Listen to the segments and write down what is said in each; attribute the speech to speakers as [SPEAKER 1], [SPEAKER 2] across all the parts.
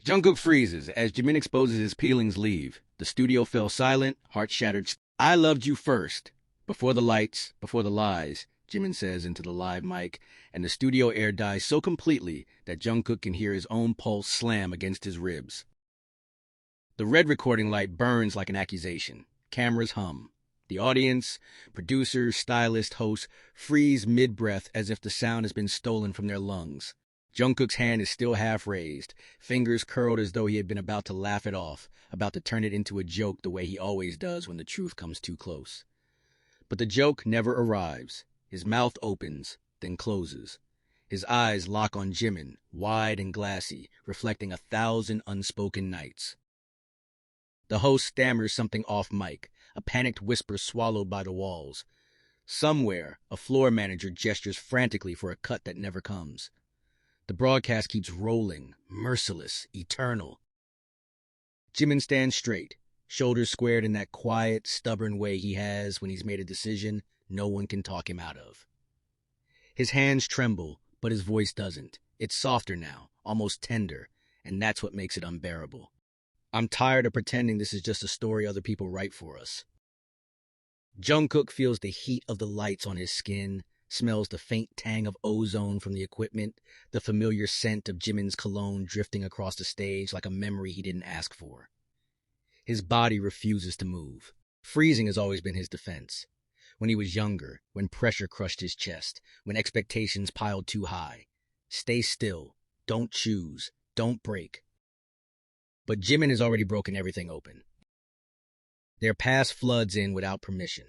[SPEAKER 1] Jungkook freezes as Jimin exposes his peelings leave. The studio fell silent, heart-shattered. I loved you first. Before the lights, before the lies, Jimin says into the live mic, and the studio air dies so completely that Jungkook can hear his own pulse slam against his ribs. The red recording light burns like an accusation. Cameras hum. The audience, producers, stylists, hosts freeze mid-breath as if the sound has been stolen from their lungs. Jungkook's hand is still half raised, fingers curled as though he had been about to laugh it off, about to turn it into a joke the way he always does when the truth comes too close. But the joke never arrives. His mouth opens, then closes. His eyes lock on Jimin, wide and glassy, reflecting 1,000 unspoken nights. The host stammers something off mic, a panicked whisper swallowed by the walls. Somewhere, a floor manager gestures frantically for a cut that never comes. The broadcast keeps rolling, merciless, eternal. Jimin stands straight, shoulders squared in that quiet, stubborn way he has when he's made a decision no one can talk him out of. His hands tremble, but his voice doesn't. It's softer now, almost tender, and that's what makes it unbearable. I'm tired of pretending this is just a story other people write for us. Jungkook feels the heat of the lights on his skin, smells the faint tang of ozone from the equipment, the familiar scent of Jimin's cologne drifting across the stage like a memory he didn't ask for. His body refuses to move. Freezing has always been his defense. When he was younger, when pressure crushed his chest, when expectations piled too high. Stay still. Don't choose. Don't break. But Jimin has already broken everything open. Their past floods in without permission.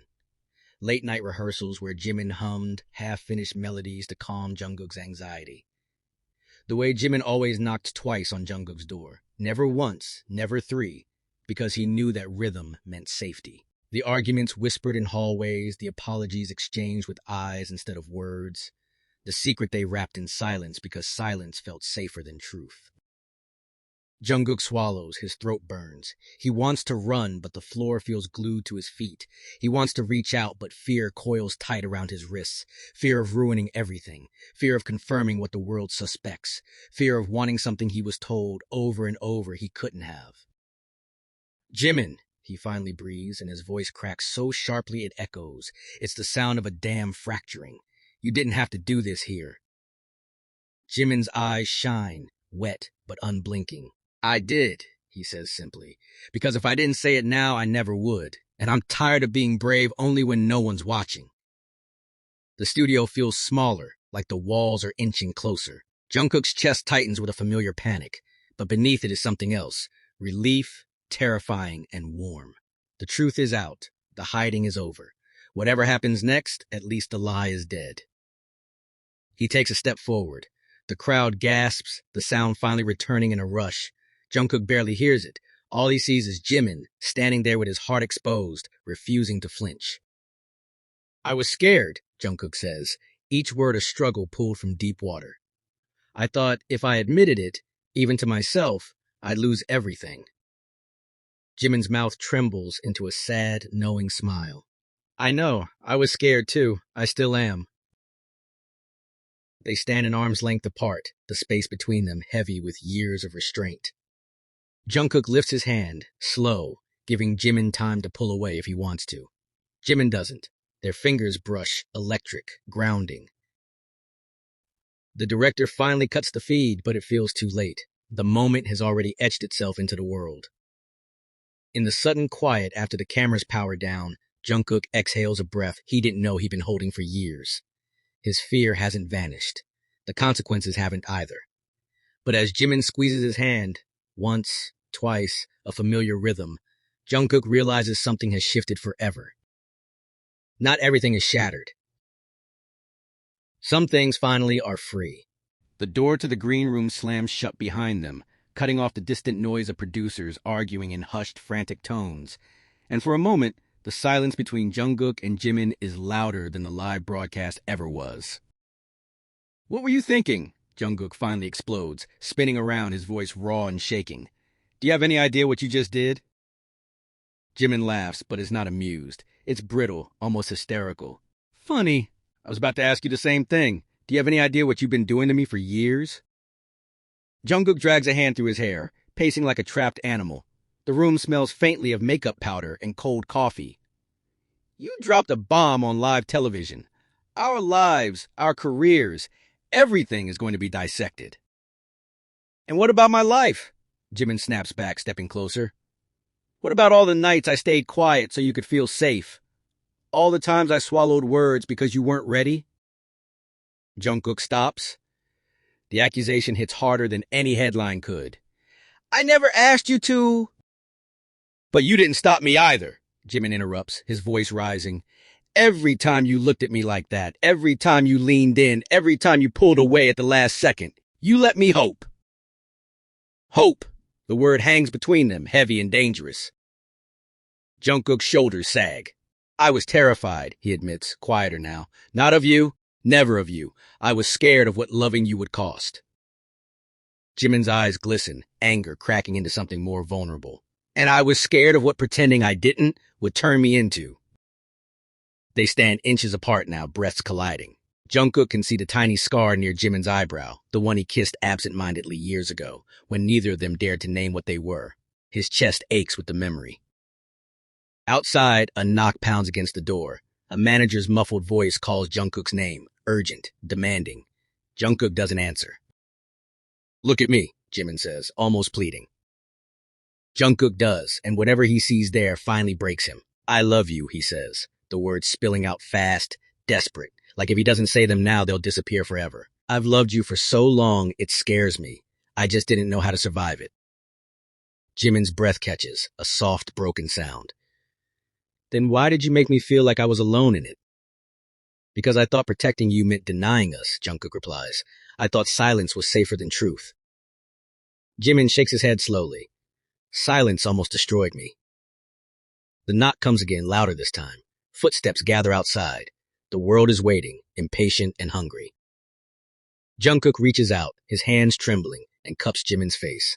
[SPEAKER 1] Late-night rehearsals where Jimin hummed half-finished melodies to calm Jungkook's anxiety. The way Jimin always knocked twice on Jungkook's door. Never once, never three, because he knew that rhythm meant safety. The arguments whispered in hallways, the apologies exchanged with eyes instead of words. The secret they wrapped in silence because silence felt safer than truth. Jungkook swallows, his throat burns. He wants to run, but the floor feels glued to his feet. He wants to reach out, but fear coils tight around his wrists. Fear of ruining everything. Fear of confirming what the world suspects. Fear of wanting something he was told over and over he couldn't have. Jimin, he finally breathes, and his voice cracks so sharply it echoes. It's the sound of a dam fracturing. You didn't have to do this here. Jimin's eyes shine, wet but unblinking. I did, he says simply, because if I didn't say it now, I never would, and I'm tired of being brave only when no one's watching. The studio feels smaller, like the walls are inching closer. Jungkook's chest tightens with a familiar panic, but beneath it is something else, relief, terrifying, and warm. The truth is out. The hiding is over. Whatever happens next, at least the lie is dead. He takes a step forward. The crowd gasps, the sound finally returning in a rush. Jungkook barely hears it. All he sees is Jimin, standing there with his heart exposed, refusing to flinch. I was scared, Jungkook says, each word a struggle pulled from deep water. I thought if I admitted it, even to myself, I'd lose everything. Jimin's mouth trembles into a sad, knowing smile. I know, I was scared too. I still am. They stand an arm's length apart, the space between them heavy with years of restraint. Jungkook lifts his hand, slow, giving Jimin time to pull away if he wants to. Jimin doesn't. Their fingers brush, electric, grounding. The director finally cuts the feed, but it feels too late. The moment has already etched itself into the world. In the sudden quiet after the cameras power down, Jungkook exhales a breath he didn't know he'd been holding for years. His fear hasn't vanished. The consequences haven't either. But as Jimin squeezes his hand, once, twice, a familiar rhythm, Jungkook realizes something has shifted forever. Not everything is shattered. Some things finally are free. The door to the green room slams shut behind them, cutting off the distant noise of producers arguing in hushed, frantic tones. And for a moment, the silence between Jungkook and Jimin is louder than the live broadcast ever was. What were you thinking? Jungkook finally explodes, spinning around, his voice raw and shaking. Do you have any idea what you just did? Jimin laughs, but is not amused. It's brittle, almost hysterical. Funny. I was about to ask you the same thing. Do you have any idea what you've been doing to me for years? Jungkook drags a hand through his hair, pacing like a trapped animal. The room smells faintly of makeup powder and cold coffee. You dropped a bomb on live television. Our lives, our careers, everything is going to be dissected. And what about my life? Jimin snaps back, stepping closer. What about all the nights I stayed quiet so you could feel safe? All the times I swallowed words because you weren't ready? Jungkook stops. The accusation hits harder than any headline could. I never asked you to. But you didn't stop me either, Jimin interrupts, his voice rising. Every time you looked at me like that, every time you leaned in, every time you pulled away at the last second, you let me hope. Hope. The word hangs between them, heavy and dangerous. Jungkook's shoulders sag. I was terrified, he admits, quieter now. Not of you, never of you. I was scared of what loving you would cost. Jimin's eyes glisten, anger cracking into something more vulnerable. And I was scared of what pretending I didn't would turn me into. They stand inches apart now, breaths colliding. Jungkook can see the tiny scar near Jimin's eyebrow, the one he kissed absent-mindedly years ago, when neither of them dared to name what they were. His chest aches with the memory. Outside, a knock pounds against the door. A manager's muffled voice calls Jungkook's name, urgent, demanding. Jungkook doesn't answer. Look at me, Jimin says, almost pleading. Jungkook does, and whatever he sees there finally breaks him. I love you, he says, the words spilling out fast, desperate, like if he doesn't say them now, they'll disappear forever. I've loved you for so long, it scares me. I just didn't know how to survive it. Jimin's breath catches, a soft, broken sound. Then why did you make me feel like I was alone in it? Because I thought protecting you meant denying us, Jungkook replies. I thought silence was safer than truth. Jimin shakes his head slowly. Silence almost destroyed me. The knock comes again, louder this time. Footsteps gather outside. The world is waiting, impatient and hungry. Jungkook reaches out, his hands trembling, and cups Jimin's face.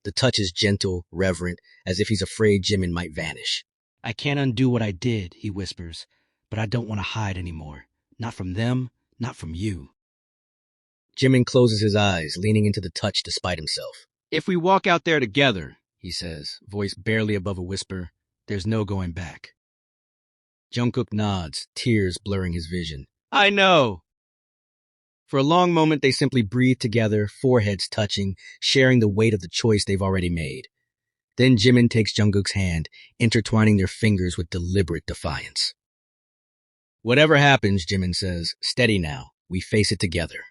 [SPEAKER 1] The touch is gentle, reverent, as if he's afraid Jimin might vanish. I can't undo what I did, he whispers, but I don't want to hide anymore. Not from them, not from you. Jimin closes his eyes, leaning into the touch despite himself. If we walk out there together, he says, voice barely above a whisper, there's no going back. Jungkook nods, tears blurring his vision. I know! For a long moment, they simply breathe together, foreheads touching, sharing the weight of the choice they've already made. Then Jimin takes Jungkook's hand, intertwining their fingers with deliberate defiance. Whatever happens, Jimin says, steady now. We face it together.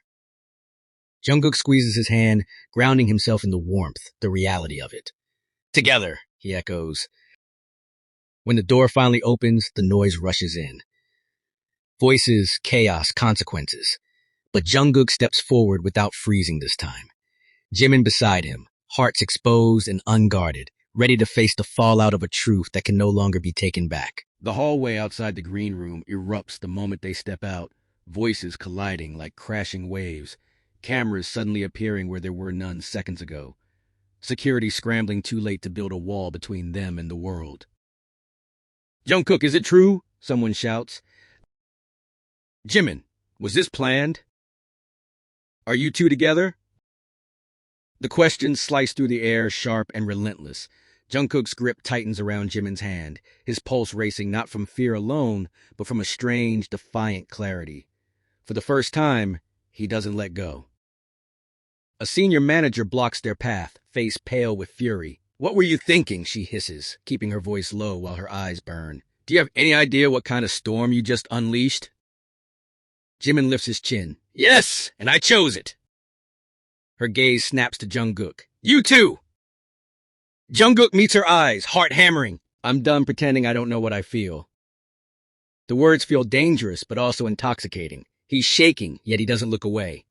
[SPEAKER 1] Jungkook squeezes his hand, grounding himself in the warmth, the reality of it. Together, he echoes. When the door finally opens, the noise rushes in. Voices, chaos, consequences. But Jungkook steps forward without freezing this time. Jimin beside him, hearts exposed and unguarded, ready to face the fallout of a truth that can no longer be taken back. The hallway outside the green room erupts the moment they step out, voices colliding like crashing waves, cameras suddenly appearing where there were none seconds ago, security scrambling too late to build a wall between them and the world. Jungkook, is it true? Someone shouts. Jimin, was this planned? Are you two together? The questions slice through the air, sharp and relentless. Jungkook's grip tightens around Jimin's hand, his pulse racing not from fear alone, but from a strange, defiant clarity. For the first time, he doesn't let go. A senior manager blocks their path, face pale with fury. What were you thinking? She hisses, keeping her voice low while her eyes burn. Do you have any idea what kind of storm you just unleashed? Jimin lifts his chin. Yes, and I chose it. Her gaze snaps to Jungkook. You too! Jungkook meets her eyes, heart hammering. I'm done pretending I don't know what I feel. The words feel dangerous, but also intoxicating. He's shaking, yet he doesn't look away.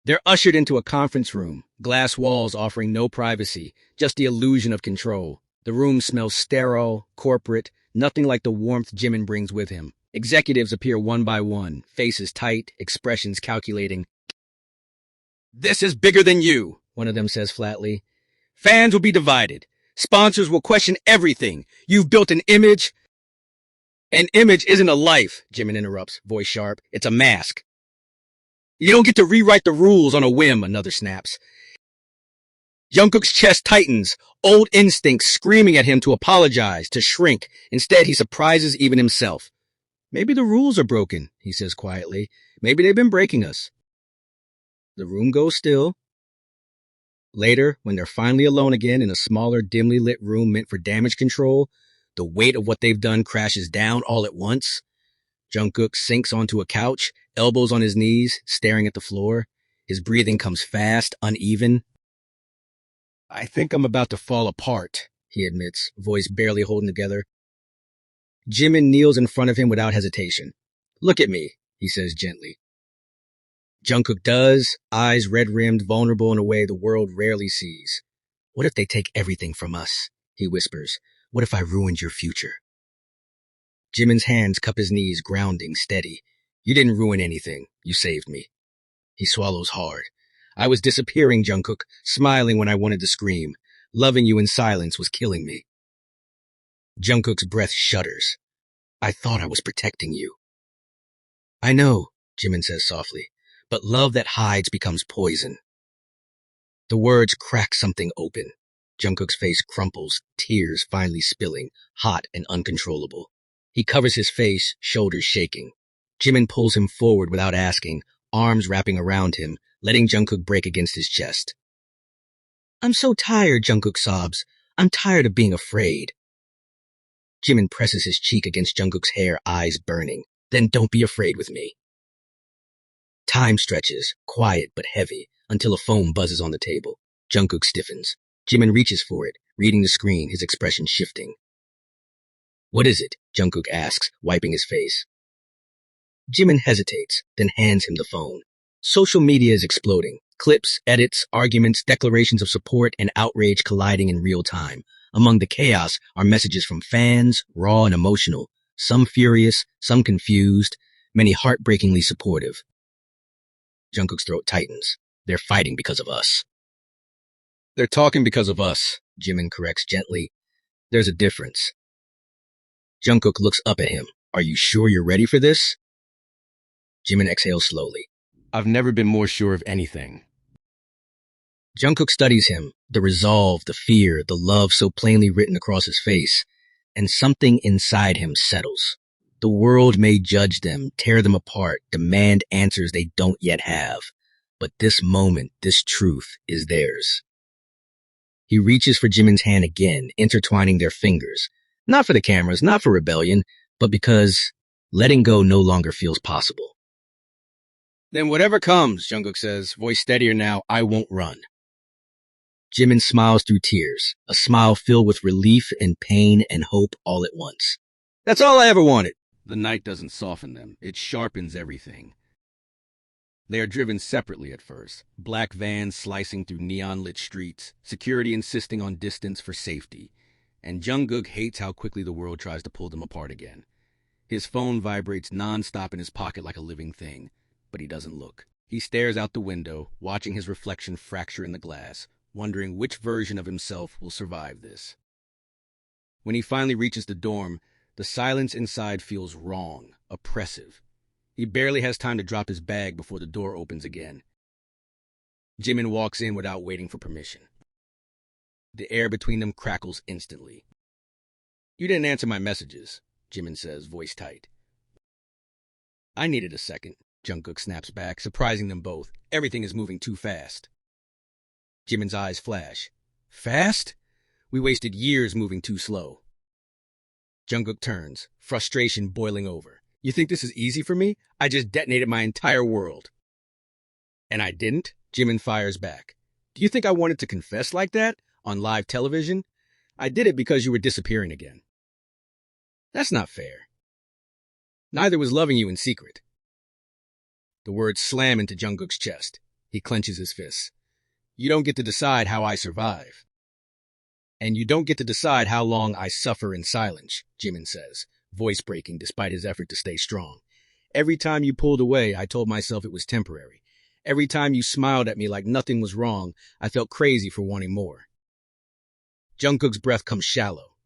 [SPEAKER 1] They're ushered into a conference room, glass walls offering no privacy, just the illusion of control. The room smells sterile, corporate, nothing like the warmth Jimin brings with him. Executives appear one by one, faces tight, expressions calculating. This is bigger than you, one of them says flatly. Fans will be divided. Sponsors will question everything. You've built an image. An image isn't a life, Jimin interrupts, voice sharp. It's a mask. You don't get to rewrite the rules on a whim, another snaps. Jungkook's chest tightens, old instincts screaming at him to apologize, to shrink. Instead, he surprises even himself. Maybe the rules are broken, he says quietly. Maybe they've been breaking us. The room goes still. Later, when they're finally alone again in a smaller, dimly lit room meant for damage control, the weight of what they've done crashes down all at once. Jungkook sinks onto a couch, elbows on his knees, staring at the floor. His breathing comes fast, uneven. I think I'm about to fall apart, he admits, voice barely holding together. Jimin kneels in front of him without hesitation. Look at me, he says gently. Jungkook does, eyes red-rimmed, vulnerable in a way the world rarely sees. What if they take everything from us? He whispers. What if I ruined your future? Jimin's hands cup his knees, grounding, steady. You didn't ruin anything. You saved me. He swallows hard. I was disappearing, Jungkook, smiling when I wanted to scream. Loving you in silence was killing me. Jungkook's breath shudders. I thought I was protecting you. I know, Jimin says softly, but love that hides becomes poison. The words crack something open. Jungkook's face crumples, tears finally spilling, hot and uncontrollable. He covers his face, shoulders shaking. Jimin pulls him forward without asking, arms wrapping around him, letting Jungkook break against his chest. I'm so tired, Jungkook sobs. I'm tired of being afraid. Jimin presses his cheek against Jungkook's hair, eyes burning. Then don't be afraid with me. Time stretches, quiet but heavy, until a phone buzzes on the table. Jungkook stiffens. Jimin reaches for it, reading the screen, his expression shifting. What is it? Jungkook asks, wiping his face. Jimin hesitates, then hands him the phone. Social media is exploding. Clips, edits, arguments, declarations of support, and outrage colliding in real time. Among the chaos are messages from fans, raw and emotional, some furious, some confused, many heartbreakingly supportive. Jungkook's throat tightens. They're fighting because of us. They're talking because of us, Jimin corrects gently. There's a difference. Jungkook looks up at him. Are you sure you're ready for this? Jimin exhales slowly. I've never been more sure of anything. Jungkook studies him, the resolve, the fear, the love so plainly written across his face, and something inside him settles. The world may judge them, tear them apart, demand answers they don't yet have. But this moment, this truth, is theirs. He reaches for Jimin's hand again, intertwining their fingers. Not for the cameras, not for rebellion, but because letting go no longer feels possible. Then whatever comes, Jungkook says, voice steadier now, I won't run. Jimin smiles through tears, a smile filled with relief and pain and hope all at once. That's all I ever wanted. The night doesn't soften them. It sharpens everything. They are driven separately at first, black vans slicing through neon-lit streets, security insisting on distance for safety. And Jungkook hates how quickly the world tries to pull them apart again. His phone vibrates non-stop in his pocket like a living thing, but he doesn't look. He stares out the window, watching his reflection fracture in the glass, wondering which version of himself will survive this. When he finally reaches the dorm, the silence inside feels wrong, oppressive. He barely has time to drop his bag before the door opens again. Jimin walks in without waiting for permission. The air between them crackles instantly. You didn't answer my messages, Jimin says, voice tight. I needed a second, Jungkook snaps back, surprising them both. Everything is moving too fast. Jimin's eyes flash. Fast? We wasted years moving too slow. Jungkook turns, frustration boiling over. You think this is easy for me? I just detonated my entire world. And I didn't? Jimin fires back. Do you think I wanted to confess like that? On live television? I did it because you were disappearing again. That's not fair. Neither was loving you in secret. The words slam into Jungkook's chest. He clenches his fists. You don't get to decide how I survive. And you don't get to decide how long I suffer in silence, Jimin says, voice breaking despite his effort to stay strong. Every time you pulled away, I told myself it was temporary. Every time you smiled at me like nothing was wrong, I felt crazy for wanting more. Jungkook's breath comes shallow.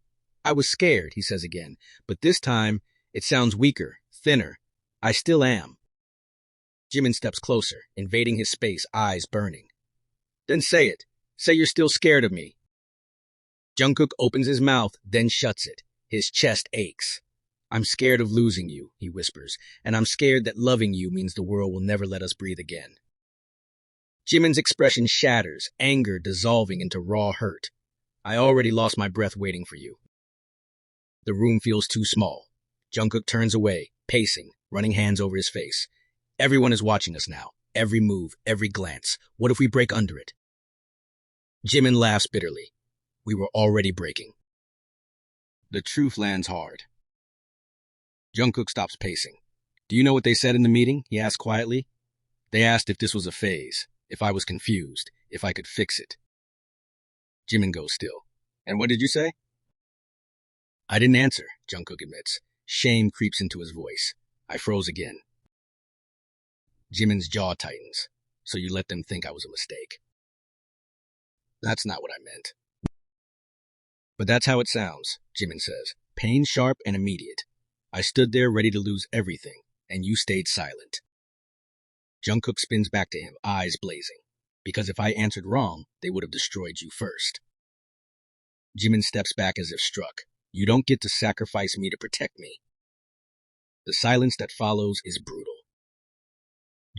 [SPEAKER 1] I was scared, he says again, but this time it sounds weaker, thinner. I still am. Jimin steps closer, invading his space, eyes burning. Then say it. Say you're still scared of me. Jungkook opens his mouth, then shuts it. His chest aches. I'm scared of losing you, he whispers, and I'm scared that loving you means the world will never let us breathe again. Jimin's expression shatters, anger dissolving into raw hurt. I already lost my breath waiting for you. The room feels too small. Jungkook turns away, pacing, running hands over his face. Everyone is watching us now. Every move, every glance. What if we break under it? Jimin laughs bitterly. We were already breaking. The truth lands hard. Jungkook stops pacing. Do you know what they said in the meeting? He asked quietly. They asked if this was a phase, if I was confused, if I could fix it. Jimin goes still. And what did you say? I didn't answer, Jungkook admits. Shame creeps into his voice. I froze again. Jimin's jaw tightens. So you let them think I was a mistake. That's not what I meant. But that's how it sounds, Jimin says. Pain sharp and immediate. I stood there ready to lose everything, and you stayed silent. Jungkook spins back to him, eyes blazing. Because if I answered wrong, they would have destroyed you first. Jimin steps back as if struck. You don't get to sacrifice me to protect me. The silence that follows is brutal.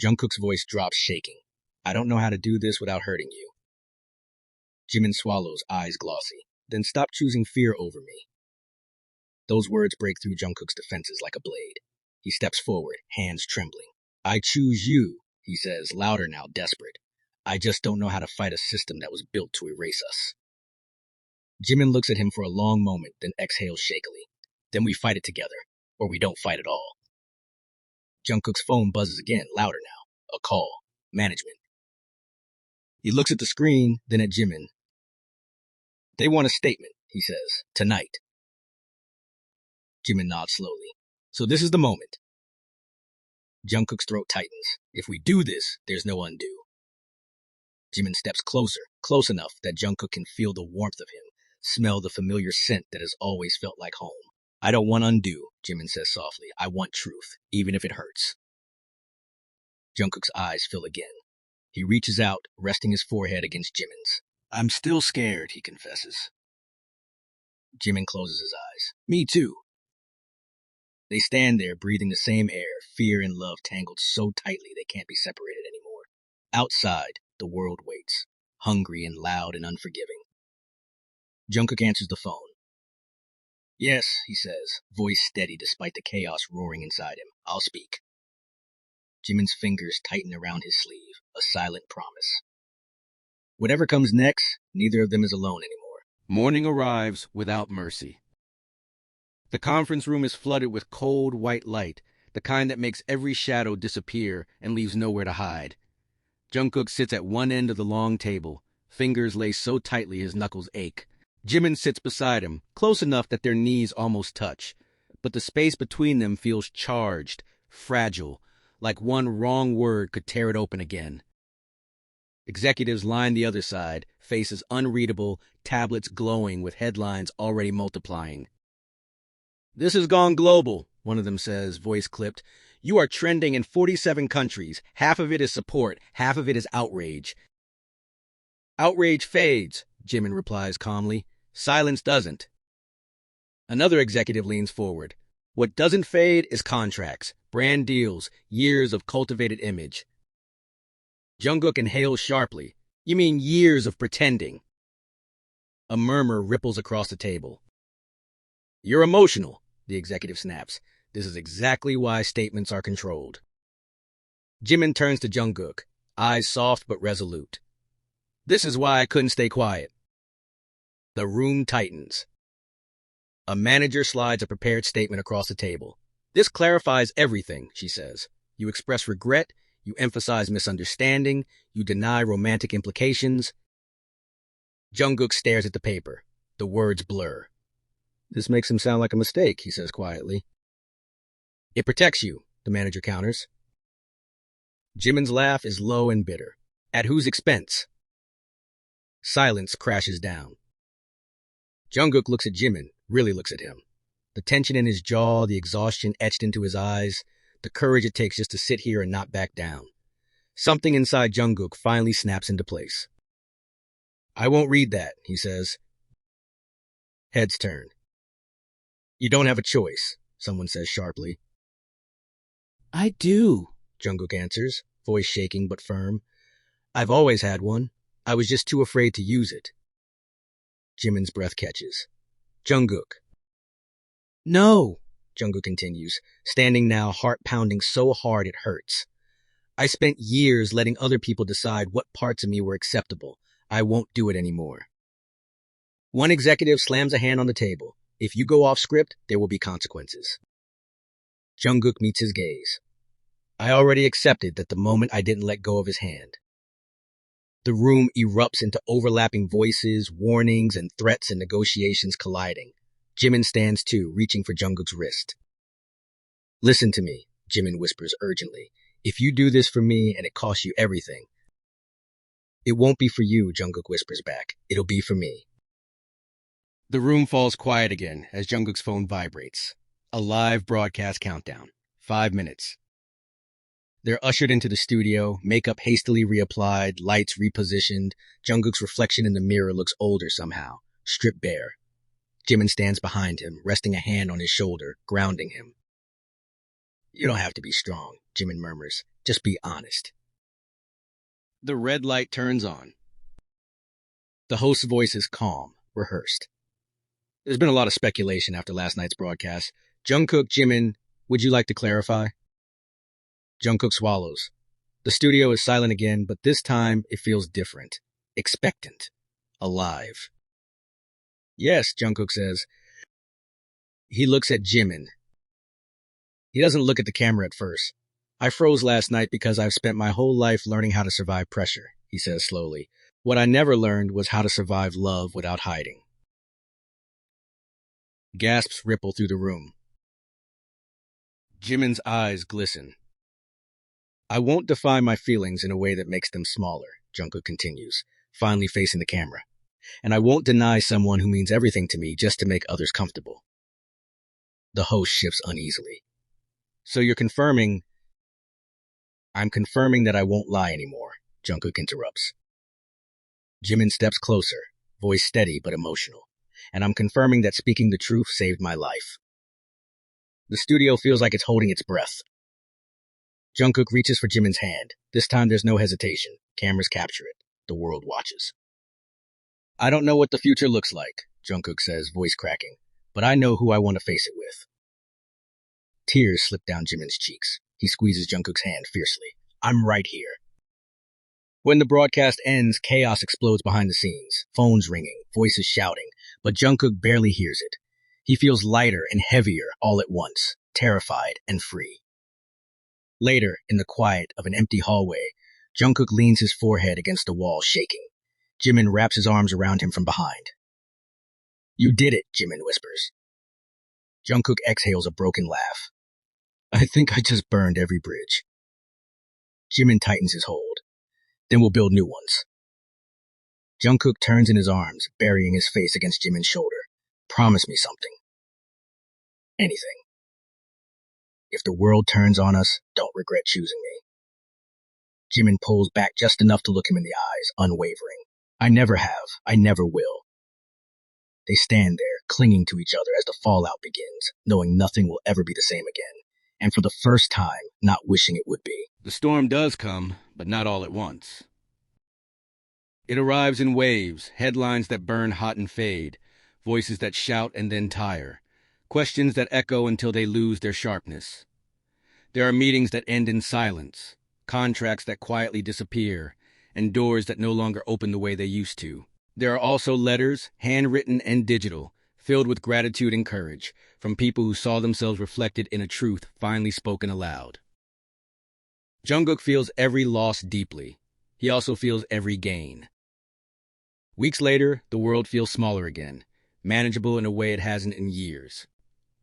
[SPEAKER 1] Jungkook's voice drops, shaking. I don't know how to do this without hurting you. Jimin swallows, eyes glossy. Then stop choosing fear over me. Those words break through Jungkook's defenses like a blade. He steps forward, hands trembling. I choose you, he says, louder now, desperate. I just don't know how to fight a system that was built to erase us. Jimin looks at him for a long moment, then exhales shakily. Then we fight it together, or we don't fight at all. Jungkook's phone buzzes again, louder now. A call. Management. He looks at the screen, then at Jimin. They want a statement, he says. Tonight. Jimin nods slowly. So this is the moment. Jungkook's throat tightens. If we do this, there's no undo. Jimin steps closer, close enough that Jungkook can feel the warmth of him, smell the familiar scent that has always felt like home. I don't want undo, Jimin says softly. I want truth, even if it hurts. Jungkook's eyes fill again. He reaches out, resting his forehead against Jimin's. I'm still scared, he confesses. Jimin closes his eyes. Me too. They stand there, breathing the same air, fear and love tangled so tightly they can't be separated anymore. Outside, the world waits, hungry and loud and unforgiving. Jungkook answers the phone. Yes, he says, voice steady despite the chaos roaring inside him. I'll speak. Jimin's fingers tighten around his sleeve, a silent promise. Whatever comes next, neither of them is alone anymore. Morning arrives without mercy. The conference room is flooded with cold white light, the kind that makes every shadow disappear and leaves nowhere to hide. Jungkook sits at one end of the long table, fingers laced so tightly his knuckles ache. Jimin sits beside him, close enough that their knees almost touch, but the space between them feels charged, fragile, like one wrong word could tear it open again. Executives line the other side, faces unreadable, tablets glowing with headlines already multiplying. This has gone global, one of them says, voice clipped. You are trending in 47 countries. Half of it is support, half of it is outrage. Outrage fades, Jimin replies calmly. Silence doesn't. Another executive leans forward. What doesn't fade is contracts, brand deals, years of cultivated image. Jungkook inhales sharply. You mean years of pretending? A murmur ripples across the table. You're emotional, the executive snaps. This is exactly why statements are controlled. Jimin turns to Jungkook, eyes soft but resolute. This is why I couldn't stay quiet. The room tightens. A manager slides a prepared statement across the table. This clarifies everything, she says. You express regret, you emphasize misunderstanding, you deny romantic implications. Jungkook stares at the paper. The words blur. This makes him sound like a mistake, he says quietly. It protects you, the manager counters. Jimin's laugh is low and bitter. At whose expense? Silence crashes down. Jungkook looks at Jimin, really looks at him. The tension in his jaw, the exhaustion etched into his eyes, the courage it takes just to sit here and not back down. Something inside Jungkook finally snaps into place. I won't read that, he says. Heads turn. You don't have a choice, someone says sharply. I do, Jungkook answers, voice shaking but firm. I've always had one. I was just too afraid to use it. Jimin's breath catches. Jungkook. No, Jungkook continues, standing now, heart pounding so hard it hurts. I spent years letting other people decide what parts of me were acceptable. I won't do it anymore. One executive slams a hand on the table. If you go off script, there will be consequences. Jungkook meets his gaze. I already accepted that the moment I didn't let go of his hand. The room erupts into overlapping voices, warnings, and threats and negotiations colliding. Jimin stands too, reaching for Jungkook's wrist. Listen to me, Jimin whispers urgently. If you do this for me and it costs you everything. It won't be for you, Jungkook whispers back. It'll be for me. The room falls quiet again as Jungkook's phone vibrates. A live broadcast countdown. 5 minutes. They're ushered into the studio, makeup hastily reapplied, lights repositioned. Jungkook's reflection in the mirror looks older somehow, stripped bare. Jimin stands behind him, resting a hand on his shoulder, grounding him. You don't have to be strong, Jimin murmurs. Just be honest. The red light turns on. The host's voice is calm, rehearsed. There's been a lot of speculation after last night's broadcast. Jungkook, Jimin, would you like to clarify? Jungkook swallows. The studio is silent again, but this time it feels different. Expectant. Alive. Yes, Jungkook says. He looks at Jimin. He doesn't look at the camera at first. I froze last night because I've spent my whole life learning how to survive pressure, he says slowly. What I never learned was how to survive love without hiding. Gasps ripple through the room. Jimin's eyes glisten. I won't define my feelings in a way that makes them smaller, Jungkook continues, finally facing the camera. And I won't deny someone who means everything to me just to make others comfortable. The host shifts uneasily. So you're confirming... I'm confirming that I won't lie anymore, Jungkook interrupts. Jimin steps closer, voice steady but emotional. And I'm confirming that speaking the truth saved my life. The studio feels like it's holding its breath. Jungkook reaches for Jimin's hand. This time there's no hesitation. Cameras capture it. The world watches. I don't know what the future looks like, Jungkook says, voice cracking, but I know who I want to face it with. Tears slip down Jimin's cheeks. He squeezes Jungkook's hand fiercely. I'm right here. When the broadcast ends, chaos explodes behind the scenes. Phones ringing, voices shouting, but Jungkook barely hears it. He feels lighter and heavier all at once, terrified and free. Later, in the quiet of an empty hallway, Jungkook leans his forehead against the wall, shaking. Jimin wraps his arms around him from behind. You did it, Jimin whispers. Jungkook exhales a broken laugh. I think I just burned every bridge. Jimin tightens his hold. Then we'll build new ones. Jungkook turns in his arms, burying his face against Jimin's shoulder. Promise me something. Anything. If the world turns on us, don't regret choosing me. Jimin pulls back just enough to look him in the eyes, unwavering. I never have. I never will. They stand there, clinging to each other as the fallout begins, knowing nothing will ever be the same again. And for the first time, not wishing it would be. The storm does come, but not all at once. It arrives in waves, headlines that burn hot and fade, voices that shout and then tire, questions that echo until they lose their sharpness. There are meetings that end in silence, contracts that quietly disappear, and doors that no longer open the way they used to. There are also letters, handwritten and digital, filled with gratitude and courage, from people who saw themselves reflected in a truth finally spoken aloud. Jungkook feels every loss deeply. He also feels every gain. Weeks later, the world feels smaller again, manageable in a way it hasn't in years.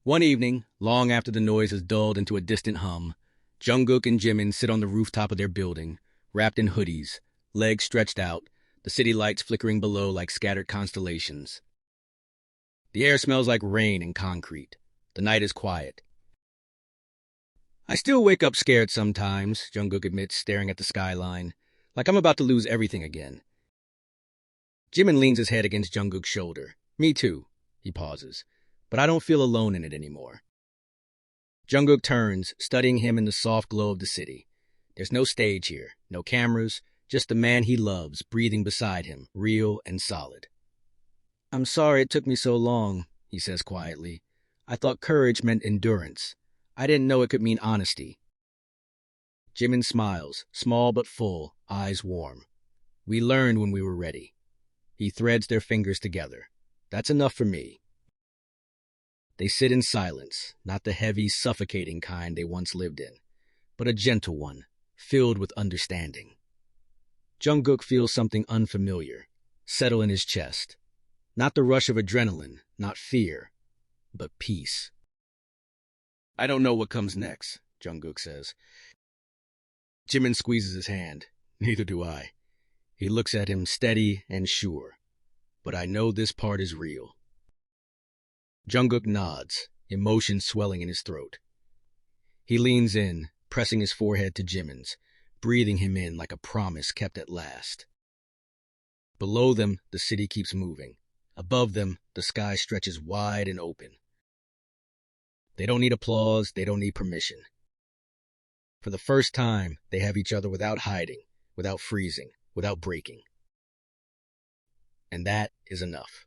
[SPEAKER 1] One evening, long after the noise has dulled into a distant hum, Jungkook and Jimin sit on the rooftop of their building, wrapped in hoodies, legs stretched out, the city lights flickering below like scattered constellations. The air smells like rain and concrete. The night is quiet. I still wake up scared sometimes, Jungkook admits, staring at the skyline, like I'm about to lose everything again. Jimin leans his head against Jungkook's shoulder. Me too. He pauses. But I don't feel alone in it anymore. Jungkook turns, studying him in the soft glow of the city. There's no stage here, no cameras, just the man he loves breathing beside him, real and solid. I'm sorry it took me so long, he says quietly. I thought courage meant endurance. I didn't know it could mean honesty. Jimin smiles, small but full, eyes warm. We learned when we were ready. He threads their fingers together. That's enough for me. They sit in silence, not the heavy, suffocating kind they once lived in, but a gentle one, filled with understanding. Jungkook feels something unfamiliar, settle in his chest. Not the rush of adrenaline, not fear, but peace. I don't know what comes next, Jungkook says. Jimin squeezes his hand. Neither do I. He looks at him steady and sure. But I know this part is real. Jungkook nods, emotion swelling in his throat. He leans in, pressing his forehead to Jimin's, breathing him in like a promise kept at last. Below them, the city keeps moving. Above them, the sky stretches wide and open. They don't need applause, they don't need permission. For the first time, they have each other without hiding, without freezing, without breaking. And that is enough.